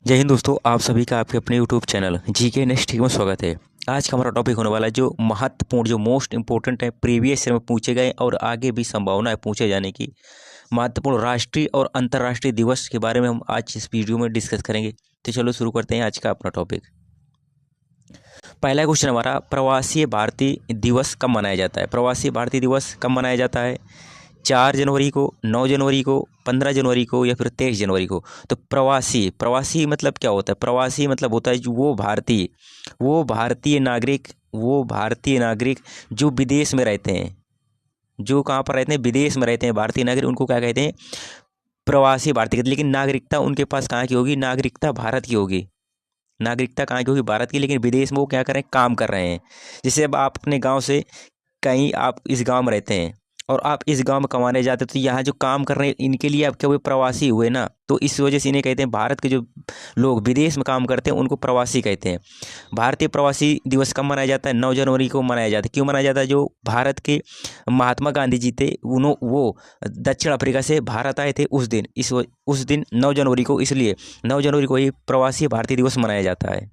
जय हिंद दोस्तों, आप सभी का आपके अपने यूट्यूब चैनल जीके नेक्स्ट में स्वागत है। आज का हमारा टॉपिक होने वाला है जो महत्वपूर्ण, जो मोस्ट इंपॉर्टेंट है, प्रीवियस ईयर में पूछे गए और आगे भी संभावना है पूछे जाने की महत्वपूर्ण राष्ट्रीय और अंतर्राष्ट्रीय दिवस के बारे में हम आज इस वीडियो में डिस्कस करेंगे। तो चलो शुरू करते हैं आज का अपना टॉपिक। पहला क्वेश्चन हमारा, प्रवासी भारतीय दिवस कब मनाया जाता है? प्रवासी भारतीय दिवस कब मनाया जाता है? 4 जनवरी को, 9 जनवरी को, 15 जनवरी को या फिर 23 जनवरी को? तो प्रवासी मतलब क्या होता है? प्रवासी मतलब होता है जो वो भारतीय नागरिक जो विदेश में रहते हैं, जो कहाँ पर रहते हैं, विदेश में रहते हैं भारतीय नागरिक, उनको क्या कहते हैं? प्रवासी भारतीय। लेकिन नागरिकता उनके पास कहाँ की होगी? नागरिकता भारत की होगी। नागरिकता कहाँ की होगी? भारत की, लेकिन विदेश में वो क्या कर रहे हैं? काम कर रहे हैं। जैसे अब आप अपने गाँव से कहीं, आप इस गांव में रहते हैं और आप इस गांव में कमाने जाते हैं, तो यहाँ जो काम कर रहे हैं इनके लिए आप क्या हुए? प्रवासी हुए ना। तो इस वजह से इन्हें कहते हैं, भारत के जो लोग विदेश में काम करते हैं उनको प्रवासी कहते हैं। भारतीय प्रवासी दिवस कब मनाया जाता है? 9 जनवरी को मनाया जाता है। क्यों मनाया जाता है? जो भारत के महात्मा गांधी जी थे, वो दक्षिण अफ्रीका से भारत आए थे उस दिन 9 जनवरी को, इसलिए 9 जनवरी को ही प्रवासी भारतीय दिवस मनाया जाता है।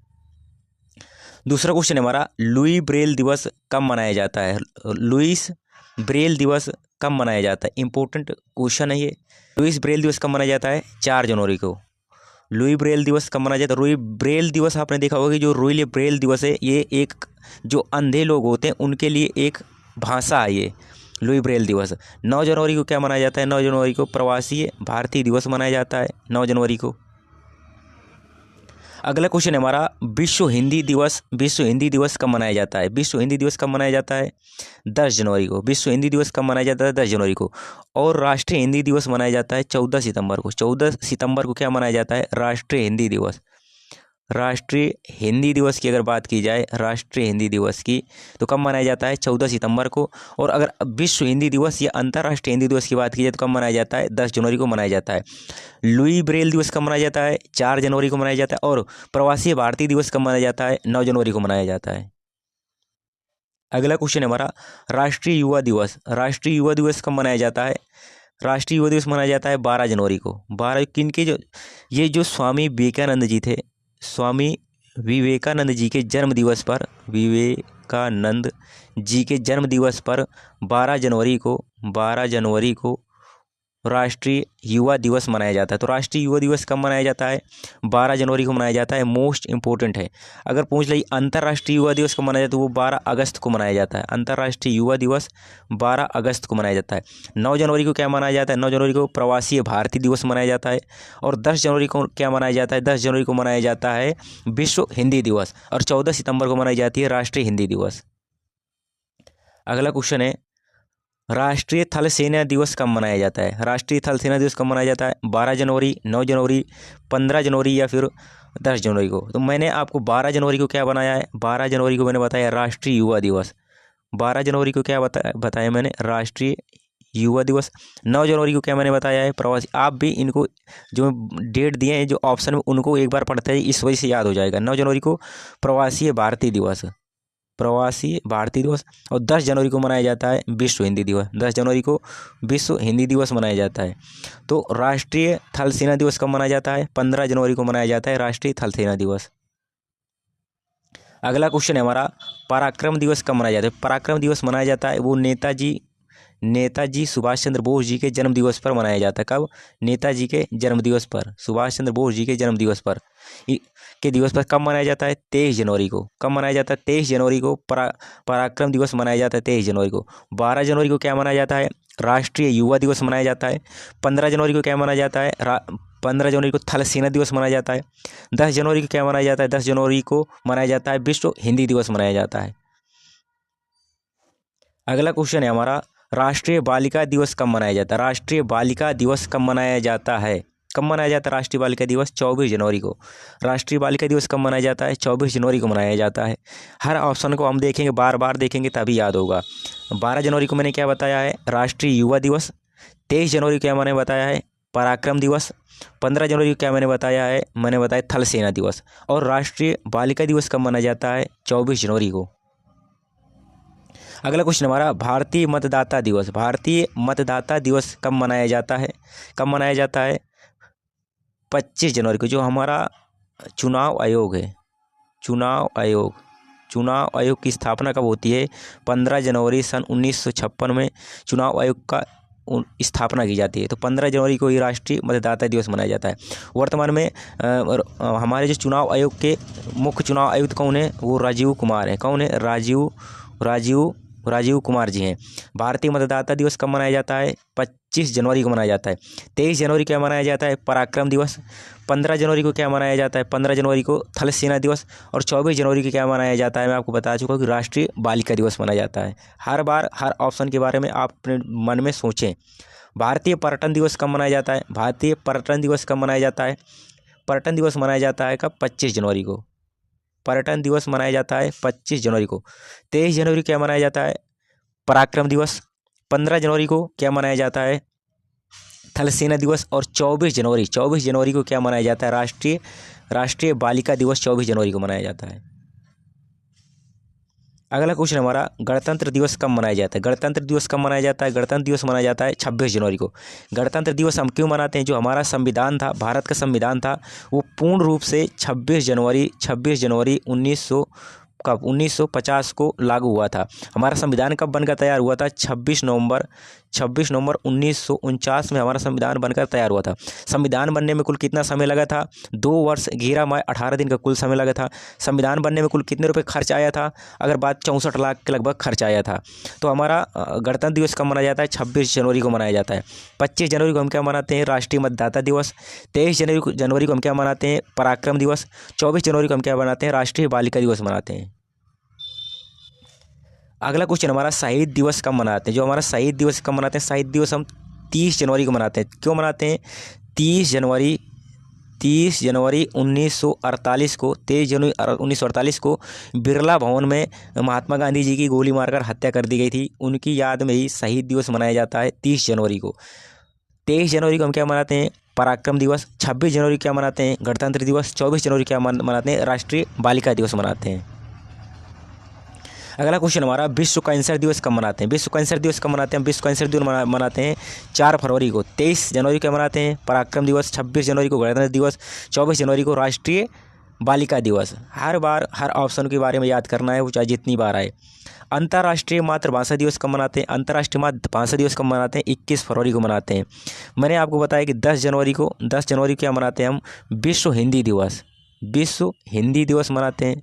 दूसरा क्वेश्चन है हमारा, लुई ब्रेल दिवस कब मनाया जाता है? लुईस ब्रेल दिवस कब मनाया जाता है? इंपॉर्टेंट क्वेश्चन है ये। लुईस ब्रेल दिवस कब मनाया जाता है? 4 जनवरी को। लुई ब्रेल दिवस कब मनाया जाता है? लुई ब्रेल दिवस आपने देखा होगा कि जो लुई ब्रेल दिवस है, ये एक जो अंधे लोग होते हैं उनके लिए एक भाषा है ये लुई ब्रेल दिवस। 9 जनवरी को क्या मनाया जाता है? 9 जनवरी को प्रवासी भारतीय दिवस मनाया जाता है 9 जनवरी को। अगला क्वेश्चन है हमारा, विश्व हिंदी दिवस कब मनाया जाता है? विश्व हिंदी दिवस कब मनाया जाता है? 10 जनवरी को। विश्व हिंदी दिवस कब मनाया जाता है? 10 जनवरी को। और राष्ट्रीय हिंदी दिवस मनाया जाता है 14 सितंबर को। 14 सितंबर को क्या मनाया जाता है? राष्ट्रीय हिंदी दिवस। राष्ट्रीय हिंदी दिवस की अगर बात की जाए, राष्ट्रीय हिंदी दिवस की, तो कब मनाया जाता है? 14 सितंबर को। और अगर विश्व हिंदी दिवस या अंतर्राष्ट्रीय हिंदी दिवस की बात की जाए तो कब मनाया जाता है? 10 जनवरी को मनाया जाता है। लुई ब्रेल दिवस कब मनाया जाता है? 4 जनवरी को मनाया जाता है। और प्रवासी भारतीय दिवस कब मनाया जाता है? 9 जनवरी को मनाया जाता है। अगला क्वेश्चन है हमारा, राष्ट्रीय युवा दिवस कब मनाया जाता है? राष्ट्रीय युवा दिवस मनाया जाता है 12 जनवरी को। 12 किनके, जो स्वामी विवेकानंद जी थे, स्वामी विवेकानंद जी के जन्म दिवस पर, 12 जनवरी को राष्ट्रीय युवा दिवस मनाया जाता है। तो राष्ट्रीय युवा दिवस कब मनाया जाता है? 12 जनवरी को मनाया जाता है। मोस्ट इंपॉर्टेंट है। अगर पूछ ले अंतर्राष्ट्रीय युवा दिवस कब मनाया जाता है, तो वो 12 अगस्त को मनाया जाता है। अंतर्राष्ट्रीय युवा दिवस 12 अगस्त को मनाया जाता है। 9 जनवरी को क्या मनाया जाता है? 9 जनवरी को प्रवासी भारतीय दिवस मनाया जाता है। और 10 जनवरी को क्या मनाया जाता है? 10 जनवरी को मनाया जाता है विश्व हिंदी दिवस। और 14 सितंबर को मनाई जाती है राष्ट्रीय हिंदी दिवस। अगला क्वेश्चन है, राष्ट्रीय थल सेना दिवस कब मनाया जाता है? राष्ट्रीय थल सेना दिवस कब मनाया जाता है? 12 जनवरी, 9 जनवरी, 15 जनवरी या फिर 10 जनवरी को? तो मैंने आपको 12 जनवरी को क्या बनाया है? 12 जनवरी को मैंने बताया राष्ट्रीय युवा दिवस। 12 जनवरी को क्या बताया मैंने? राष्ट्रीय युवा दिवस। 9 जनवरी को क्या मैंने बताया है? प्रवासी। आप भी इनको जो डेट दिए हैं जो ऑप्शन में, उनको एक बार पढ़ते हैं, इस वजह से याद हो जाएगा। 9 जनवरी को प्रवासी भारतीय दिवस, और 10 जनवरी को मनाया जाता है विश्व हिंदी दिवस। 10 जनवरी को विश्व हिंदी दिवस मनाया जाता है। तो राष्ट्रीय थल सेना दिवस कब मनाया जाता है? 15 जनवरी को मनाया जाता है राष्ट्रीय थल सेना दिवस। अगला क्वेश्चन है हमारा, पराक्रम दिवस कब मनाया जाता है? पराक्रम दिवस मनाया जाता है वो नेताजी सुभाष चंद्र बोस जी के जन्म दिवस पर मनाया जाता है। कब? नेताजी के जन्म दिवस पर, सुभाष चंद्र बोस जी के जन्म दिवस पर के दिवस पर कब मनाया जाता है? 23 जनवरी को। कब मनाया जाता है? 23 जनवरी को पराक्रम दिवस मनाया जाता है 23 जनवरी को। 12 जनवरी को क्या मनाया जाता है? राष्ट्रीय युवा दिवस मनाया जाता है। 15 जनवरी को क्या मनाया जाता है? 15 जनवरी को थल सेना दिवस मनाया जाता है। 10 जनवरी को क्या मनाया जाता है? 10 जनवरी को मनाया जाता है विश्व हिंदी दिवस मनाया जाता है। अगला क्वेश्चन है हमारा, राष्ट्रीय बालिका दिवस कब मनाया जाता है? राष्ट्रीय बालिका दिवस कब मनाया जाता है? कब मनाया जाता है राष्ट्रीय बालिका दिवस? 24 जनवरी को। राष्ट्रीय बालिका दिवस कब मनाया जाता है? 24 जनवरी को मनाया जाता है। हर ऑप्शन को हम देखेंगे, बार बार देखेंगे तभी याद होगा। 12 जनवरी को मैंने क्या बताया है? राष्ट्रीय युवा दिवस। 23 जनवरी को क्या मैंने बताया है? पराक्रम दिवस। 15 जनवरी को क्या मैंने बताया है? मैंने बताया थल सेना दिवस। और राष्ट्रीय बालिका दिवस कब मनाया जाता है? 24 जनवरी को। अगला क्वेश्चन हमारा, भारतीय मतदाता दिवस कब मनाया जाता है? 25 जनवरी को। जो हमारा चुनाव आयोग है। चुनाव आयोग की स्थापना कब होती है? 15 जनवरी सन 1956 में चुनाव आयोग का स्थापना की जाती है। तो 15 जनवरी को ये राष्ट्रीय मतदाता दिवस मनाया जाता है। वर्तमान में हमारे जो चुनाव आयोग के मुख्य चुनाव आयुक्त कौन है? वो राजीव कुमार है। कौन है? राजीव कुमार जी हैं। भारतीय मतदाता दिवस कब मनाया जाता है? 25 जनवरी को मनाया जाता है। 23 जनवरी क्या मनाया जाता है? पराक्रम दिवस। 15 जनवरी को क्या मनाया जाता है? 15 जनवरी को थल सेना दिवस। और 24 जनवरी को क्या मनाया जाता है? मैं आपको बता चुका हूँ कि राष्ट्रीय बालिका दिवस मनाया जाता है। हर बार हर ऑप्शन के बारे में आप अपने मन में सोचें। भारतीय पर्यटन दिवस कब मनाया जाता है? भारतीय पर्यटन दिवस कब मनाया जाता है? पर्यटन दिवस मनाया जाता है कब? 25 जनवरी को। पर्यटन दिवस मनाया जाता है 25 जनवरी को। 23 जनवरी क्या मनाया जाता है? पराक्रम दिवस। 15 जनवरी को क्या मनाया जाता है? थल सेना दिवस। और 24 जनवरी को क्या मनाया जाता है? राष्ट्रीय बालिका दिवस 24 जनवरी को मनाया जाता है। अगला क्वेश्चन हमारा, गणतंत्र दिवस कब मनाया जाता है? गणतंत्र दिवस कब मनाया जाता है? गणतंत्र दिवस मनाया जाता है 26 जनवरी को। गणतंत्र दिवस हम क्यों मनाते हैं? जो हमारा संविधान था, भारत का संविधान था, वो पूर्ण रूप से 26 जनवरी 1950 को लागू हुआ था। हमारा संविधान कब बनकर तैयार हुआ था? 26 नवंबर 1949 में हमारा संविधान बनकर तैयार हुआ था। संविधान बनने में कुल कितना समय लगा था? 2 वर्ष 11 माह 18 दिन का कुल समय लगा था। संविधान बनने में कुल कितने रुपए खर्च आया था? अगर बात 64 लाख के लगभग खर्च आया था। तो हमारा गणतंत्र दिवस कब मनाया जाता है? 26 जनवरी को मनाया जाता है। 25 जनवरी को हम क्या मनाते हैं? राष्ट्रीय मतदाता दिवस। 23 जनवरी को हम क्या मनाते हैं? पराक्रम दिवस। 24 जनवरी को हम क्या मनाते हैं? राष्ट्रीय बालिका दिवस मनाते हैं। अगला क्वेश्चन हमारा, शहीद दिवस कब मनाते हैं? जो हमारा शहीद दिवस कब मनाते हैं? शहीद दिवस हम 30 जनवरी को मनाते हैं। क्यों मनाते हैं? 30 जनवरी 1948 को 23 जनवरी 1948 को बिरला भवन में महात्मा गांधी जी की गोली मारकर हत्या कर दी गई थी। उनकी याद में ही शहीद दिवस मनाया जाता है 30 जनवरी को। 23 जनवरी को हम क्या मनाते हैं? पराक्रम दिवस। 26 जनवरी क्या मनाते हैं? गणतंत्र दिवस। 24 जनवरी क्या मनाते हैं? राष्ट्रीय बालिका दिवस मनाते हैं। अगला क्वेश्चन हमारा, विश्व कैंसर दिवस कब मनाते हैं? विश्व कैंसर दिवस कब मनाते हैं? विश्व कैंसर दिवस मनाते हैं 4 फरवरी को। 23 जनवरी को मनाते हैं पराक्रम दिवस। 26 जनवरी को गणतंत्र दिवस। 24 जनवरी को राष्ट्रीय बालिका दिवस। हर बार हर ऑप्शन के बारे में याद करना है, वो चाहे जितनी बार आए। अंतर्राष्ट्रीय मातृभाषा दिवस कब मनाते हैं? अंतर्राष्ट्रीय मातृभाषा दिवस कब मनाते हैं? 21 फरवरी को मनाते हैं। मैंने आपको बताया कि 10 जनवरी को क्या मनाते हैं हम? विश्व हिंदी दिवस। विश्व हिंदी दिवस मनाते हैं।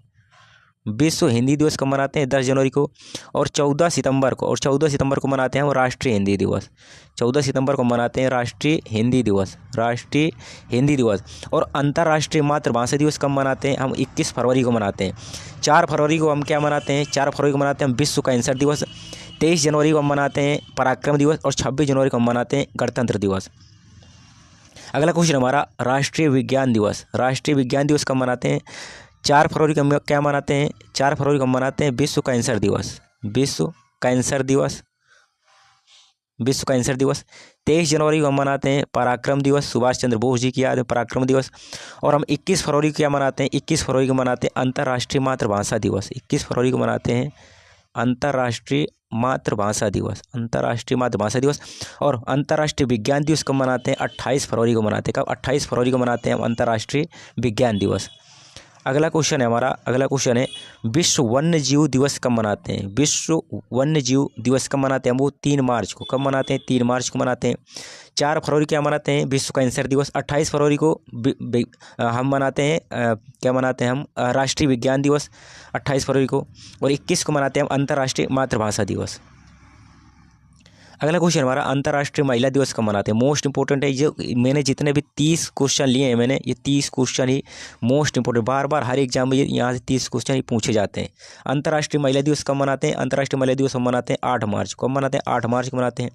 विश्व हिंदी दिवस कब मनाते हैं? 10 जनवरी को। और 14 सितंबर को मनाते हैं हम राष्ट्रीय हिंदी दिवस। 14 सितंबर को मनाते हैं राष्ट्रीय हिंदी दिवस। और अंतर्राष्ट्रीय मातृभाषा दिवस कब मनाते हैं हम? 21 फरवरी को मनाते हैं। 4 फरवरी को हम क्या मनाते हैं? 4 फरवरी को मनाते हैं हम विश्व कैंसर दिवस। 23 जनवरी को हम मनाते हैं पराक्रम दिवस। और 26 जनवरी को हम मनाते हैं गणतंत्र दिवस। अगला क्वेश्चन हमारा, राष्ट्रीय विज्ञान दिवस। राष्ट्रीय विज्ञान दिवस कब मनाते हैं? 4 फरवरी को हम क्या मनाते हैं? 4 फरवरी को हम मनाते हैं विश्व कैंसर दिवस। 23 जनवरी को हम मनाते हैं पराक्रम दिवस। सुभाष चंद्र बोस जी की याद है, पराक्रम दिवस। और हम 21 फरवरी को क्या मनाते हैं? 21 फरवरी को मनाते हैं अंतर्राष्ट्रीय मातृभाषा दिवस। 21 फरवरी को मनाते हैं अंतर्राष्ट्रीय मातृभाषा दिवस। और अंतर्राष्ट्रीय विज्ञान दिवस कब मनाते हैं? 28 फरवरी को मनाते हैं। कब? 28 फरवरी को मनाते हैं हम अंतर्राष्ट्रीय विज्ञान दिवस। अगला क्वेश्चन है विश्व वन्य जीव दिवस कब मनाते हैं? विश्व वन्य जीव दिवस कब मनाते हैं? वो 3 मार्च को। कब मनाते हैं? 3 मार्च को मनाते हैं। 4 फरवरी क्या मनाते हैं? विश्व कैंसर दिवस। 28 फरवरी को हम मनाते हैं क्या मनाते हैं हम? राष्ट्रीय विज्ञान दिवस 28 फरवरी को। और 21 को मनाते हैं हम अंतर्राष्ट्रीय मातृभाषा दिवस। अगला क्वेश्चन हमारा, अंतर्राष्ट्रीय महिला दिवस कब मनाते हैं? मोस्ट इंपॉर्टेंट है। जो मैंने जितने भी 30 क्वेश्चन लिए हैं, मैंने ये 30 क्वेश्चन ही मोस्ट इंपॉर्टेंट, बार बार हर एग्जाम में यहाँ से 30 क्वेश्चन ही पूछे जाते हैं। अंतर्राष्ट्रीय महिला दिवस कब मनाते हैं? अंतर्राष्ट्रीय महिला दिवस हम मनाते हैं 8 मार्च को। कब मनाते हैं? 8 मार्च को मनाते हैं।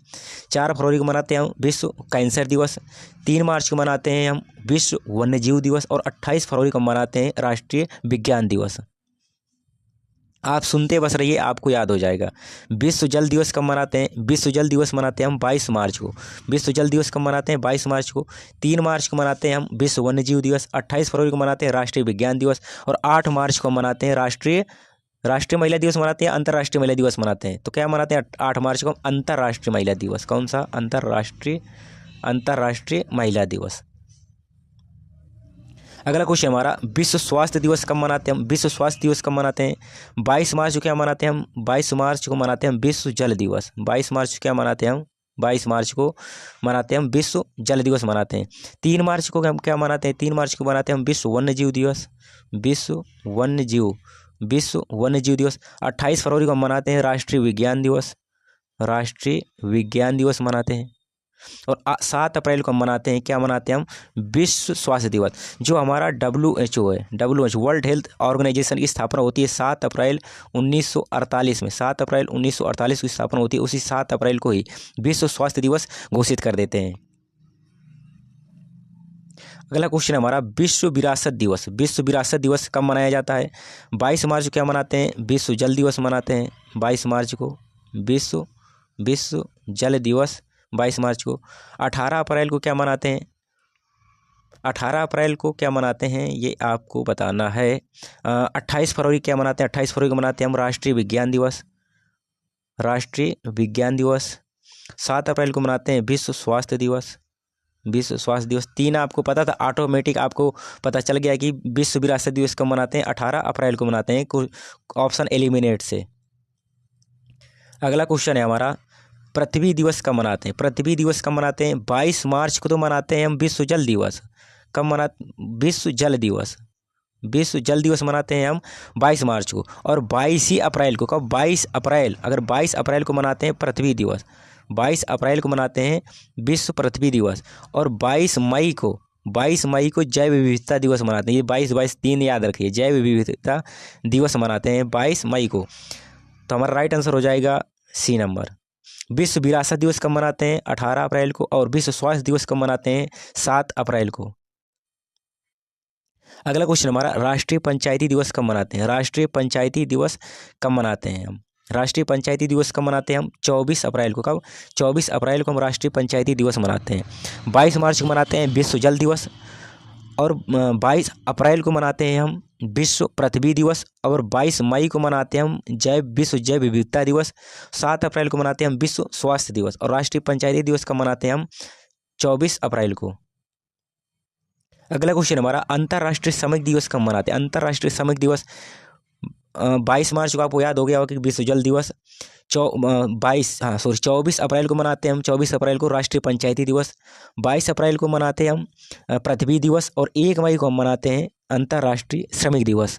4 फरवरी को मनाते हैं हम विश्व कैंसर दिवस। 3 मार्च को मनाते हैं हम विश्व वन्य जीव दिवस। और 28 फरवरी को मनाते हैं राष्ट्रीय विज्ञान दिवस। आप सुनते बस रहिए, आपको याद हो जाएगा। विश्व जल दिवस कब मनाते हैं? विश्व जल दिवस मनाते हैं हम 22 मार्च को। विश्व जल दिवस कब मनाते हैं? 22 मार्च को। 3 मार्च को मनाते हैं हम विश्व वन्य जीव दिवस। 28 फरवरी को मनाते हैं राष्ट्रीय विज्ञान दिवस। और 8 मार्च को मनाते हैं राष्ट्रीय महिला दिवस मनाते हैं, अंतर्राष्ट्रीय महिला दिवस मनाते हैं। तो क्या मनाते हैं 8 मार्च को? अंतर्राष्ट्रीय महिला दिवस। कौन सा? अंतर्राष्ट्रीय महिला दिवस। अगला क्वेश्चन हमारा, विश्व स्वास्थ्य दिवस कब मनाते हैं हम? विश्व स्वास्थ्य दिवस कब मनाते हैं? 22 मार्च को क्या मनाते हैं हम? 22 मार्च को मनाते हैं हम विश्व जल दिवस। 22 मार्च को क्या मनाते हैं हम? 22 मार्च को मनाते हैं हम विश्व जल दिवस मनाते हैं। 3 मार्च को हम क्या मनाते हैं? 3 मार्च को मनाते हैं हम विश्व वन्य जीव दिवस। विश्व वन्य जीव दिवस। 28 फरवरी को हम मनाते हैं राष्ट्रीय विज्ञान दिवस। राष्ट्रीय विज्ञान दिवस मनाते हैं। और 7 अप्रैल को हम मनाते हैं, क्या मनाते हैं हम? विश्व स्वास्थ्य दिवस। जो हमारा WHO है, WHO वर्ल्ड हेल्थ ऑर्गेनाइजेशन की स्थापना होती है 7 अप्रैल 1948 में। 7 अप्रैल 1948 की स्थापना होती है, उसी 7 अप्रैल को ही विश्व स्वास्थ्य दिवस घोषित कर देते हैं। अगला क्वेश्चन हमारा, विश्व विरासत दिवस। विश्व विरासत दिवस कब मनाया जाता है? 22 मार्च को क्या मनाते हैं? विश्व जल दिवस मनाते हैं 22 मार्च को। विश्व जल दिवस 22 मार्च को। 18 अप्रैल को क्या मनाते हैं? 18 अप्रैल को क्या मनाते हैं ये आपको बताना है। 28 फरवरी क्या मनाते हैं? 28 फरवरी को मनाते हैं हम राष्ट्रीय विज्ञान दिवस। राष्ट्रीय विज्ञान दिवस। 7 अप्रैल को मनाते हैं विश्व स्वास्थ्य दिवस। विश्व स्वास्थ्य दिवस। 3 आपको पता था, ऑटोमेटिक आपको पता चल गया कि विश्व विरासत दिवस कब मनाते हैं? 18 अप्रैल को मनाते हैं, ऑप्शन एलिमिनेट से। अगला क्वेश्चन है हमारा, पृथ्वी दिवस कब मनाते हैं? पृथ्वी दिवस कब मनाते हैं? 22 मार्च को तो मनाते हैं हम विश्व जल दिवस। कब मनाते? विश्व जल दिवस। विश्व जल दिवस मनाते हैं हम 22 मार्च को। और 22 ही अप्रैल को, कब? 22 अप्रैल। अगर 22 अप्रैल को मनाते हैं पृथ्वी दिवस, 22 अप्रैल को मनाते हैं विश्व पृथ्वी दिवस। और 22 मई को जैव विविधता दिवस मनाते हैं। ये 22 3 याद रखिए, जैव विविधता दिवस मनाते हैं 22 मई को। तो हमारा राइट आंसर हो जाएगा सी नंबर। विश्व विरासत दिवस कब मनाते हैं? 18 अप्रैल को। और विश्व स्वास्थ्य दिवस कब मनाते हैं? 7 अप्रैल को। अगला क्वेश्चन हमारा, राष्ट्रीय पंचायती दिवस कब मनाते हैं? राष्ट्रीय पंचायती दिवस कब मनाते हैं हम? राष्ट्रीय पंचायती दिवस कब मनाते हैं हम? 24 अप्रैल को। कब? 24 अप्रैल को हम राष्ट्रीय पंचायती दिवस मनाते हैं। 22 मार्च को मनाते हैं विश्व जल दिवस। और 22 अप्रैल को मनाते हैं हम विश्व पृथ्वी दिवस। और 22 मई को मनाते हैं हम विश्व जैव विविधता दिवस। 7 अप्रैल को मनाते हैं हम विश्व स्वास्थ्य दिवस। और राष्ट्रीय पंचायती दिवस कब मनाते हैं हम? 24 अप्रैल को। अगला क्वेश्चन हमारा, अंतर्राष्ट्रीय श्रमिक दिवस कब मनाते हैं? अंतर्राष्ट्रीय श्रमिक दिवस 22 मार्च को आपको याद हो गया होगा कि विश्व जल दिवस। 24 अप्रैल को मनाते हैं हम। 24 अप्रैल को राष्ट्रीय पंचायती दिवस। 22 अप्रैल को मनाते हैं हम पृथ्वी दिवस। और 1 मई को हम मनाते हैं अंतर्राष्ट्रीय श्रमिक दिवस।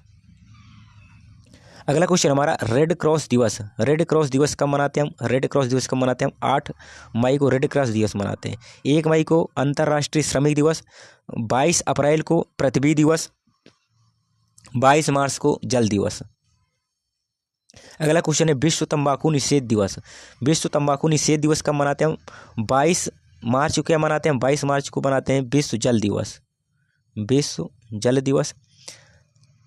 अगला क्वेश्चन हमारा, रेड क्रॉस दिवस। रेड क्रॉस दिवस कब मनाते हैं हम? रेड क्रॉस दिवस कब मनाते हैं हम? 8 मई को रेड क्रॉस दिवस मनाते हैं। 1 मई को अंतर्राष्ट्रीय श्रमिक दिवस। 22 अप्रैल को पृथ्वी दिवस। 22 मार्च को जल दिवस। अगला क्वेश्चन है, विश्व तंबाकू निषेध दिवस। विश्व तंबाकू निषेध दिवस कब मनाते हैं हम? 22 मार्च को क्या मनाते हैं हम? 22 मार्च को मनाते हैं विश्व जल दिवस। विश्व जल दिवस।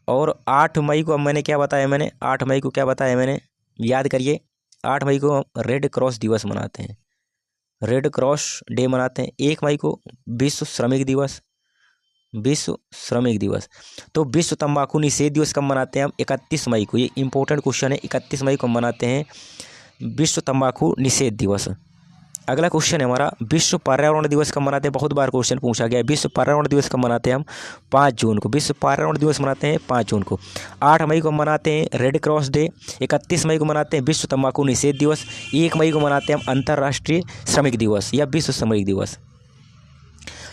और 8 मई को मैंने क्या बताया? मैंने 8 मई को क्या बताया मैंने? याद करिए, 8 मई को रेड क्रॉस दिवस मनाते हैं। रेड क्रॉस डे मनाते हैं। 1 मई को विश्व श्रमिक दिवस। विश्व श्रमिक दिवस। तो विश्व तंबाकू निषेध दिवस कब मनाते हैं हम? 31 मई को। ये इंपॉर्टेंट क्वेश्चन है, 31 मई को मनाते हैं विश्व तंबाकू निषेध दिवस। अगला क्वेश्चन है हमारा, विश्व पर्यावरण दिवस कब मनाते हैं? बहुत बार क्वेश्चन पूछा गया है। विश्व पर्यावरण दिवस कब मनाते हैं हम? 5 जून को। विश्व पर्यावरण दिवस मनाते हैं 5 जून को। 8 मई को मनाते हैं रेड क्रॉस डे। 31 मई को मनाते हैं विश्व तंबाकू निषेध दिवस। 1 मई को मनाते हैं हम अंतर्राष्ट्रीय श्रमिक दिवस या विश्व श्रमिक दिवस।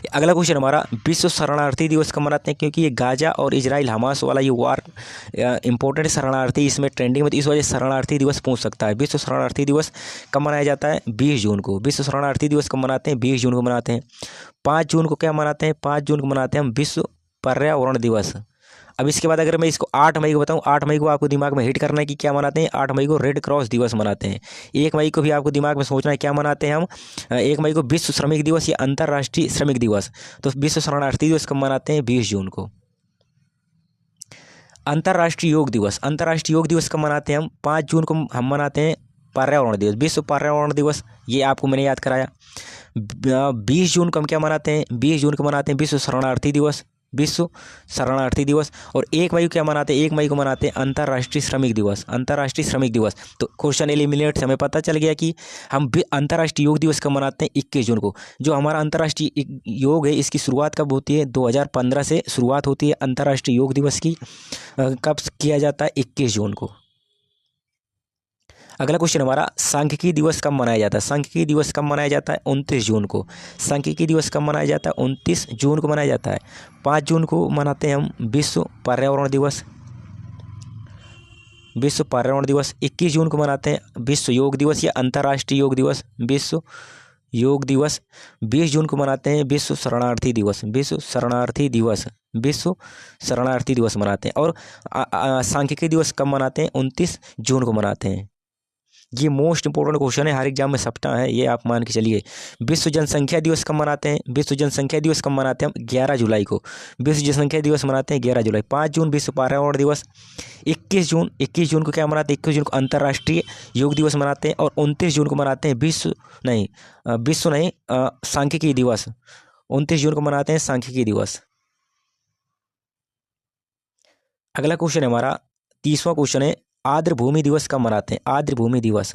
अगला क्वेश्चन हमारा, विश्व शरणार्थी दिवस कब मनाते हैं? क्योंकि ये गाजा और इजराइल हमास वाला ये वार इंपॉर्टेंट शरणार्थी इसमें ट्रेंडिंग में, तो इस वजह से शरणार्थी दिवस पूछ सकता है। विश्व शरणार्थी दिवस कब मनाया जाता है? 20 जून को। विश्व शरणार्थी दिवस कब मनाते हैं? 20 जून को मनाते हैं। 5 जून को क्या मनाते हैं? 5 जून को मनाते हैं हम विश्व पर्यावरण दिवस। अब इसके बाद अगर मैं इसको 8 मई को बताऊं, 8 मई को आपको दिमाग में हिट करना है कि क्या मनाते हैं। 8 मई को रेड क्रॉस दिवस मनाते हैं। 1 मई को भी आपको दिमाग में सोचना है क्या मनाते हैं हम। 1 मई को विश्व श्रमिक दिवस या अंतर्राष्ट्रीय श्रमिक दिवस। तो विश्व शरणार्थी दिवस कब मनाते हैं? 20 जून को। अंतर्राष्ट्रीय योग दिवस। अंतर्राष्ट्रीय योग दिवस कब मनाते हैं हम? 5 जून को हम मनाते हैं पर्यावरण दिवस, विश्व पर्यावरण दिवस। ये आपको मैंने याद कराया। 20 जून को हम क्या मनाते हैं? 20 जून को मनाते हैं विश्व शरणार्थी दिवस। विश्व शरणार्थी दिवस। और 1 मई को क्या मनाते हैं, 1 मई को मनाते हैं अंतर्राष्ट्रीय श्रमिक दिवस, अंतर्राष्ट्रीय श्रमिक दिवस। तो क्वेश्चन एलिमिनेट से हमें पता चल गया कि हम अंतर्राष्ट्रीय योग दिवस कब मनाते हैं, 21 जून को। जो हमारा अंतर्राष्ट्रीय योग है इसकी शुरुआत कब होती है, 2015 से शुरुआत होती है अंतर्राष्ट्रीय योग दिवस की। कब किया जाता है, 21 जून को। अगला क्वेश्चन हमारा, सांख्यिकी दिवस कब मनाया जाता है, सांख्यिकी दिवस कब मनाया जाता है, 29 जून को। सांख्यिकी दिवस कब मनाया जाता है, 29 जून को मनाया जाता है। 5 जून को मनाते हैं हम विश्व पर्यावरण दिवस, विश्व पर्यावरण दिवस। 21 जून को मनाते हैं विश्व योग दिवस या अंतर्राष्ट्रीय योग दिवस, विश्व योग दिवस। 20 जून को मनाते हैं विश्व शरणार्थी दिवस, विश्व शरणार्थी दिवस, विश्व शरणार्थी दिवस मनाते हैं। और सांख्यिकी दिवस कब मनाते हैं, 29 जून को मनाते हैं। ये मोस्ट इंपॉर्टेंट क्वेश्चन है, हर एग्जाम में सपटा है, ये आप मान के चलिए। विश्व जनसंख्या दिवस कब मनाते हैं, विश्व जनसंख्या दिवस कब मनाते हैं हम, 11 जुलाई को। विश्व जनसंख्या दिवस मनाते हैं 11 जुलाई। 5 जून विश्व पर्यावरण दिवस। 21 जून को क्या मनाते हैं, 21 जून को अंतर्राष्ट्रीय योग दिवस मनाते हैं। और 29 जून को मनाते हैं विश्व नहीं सांख्यिकी दिवस। 29 जून को मनाते हैं सांख्यिकी दिवस। अगला क्वेश्चन है हमारा 30वां क्वेश्चन है, आर्द्र भूमि दिवस कब मनाते हैं, आर्द्र भूमि दिवस।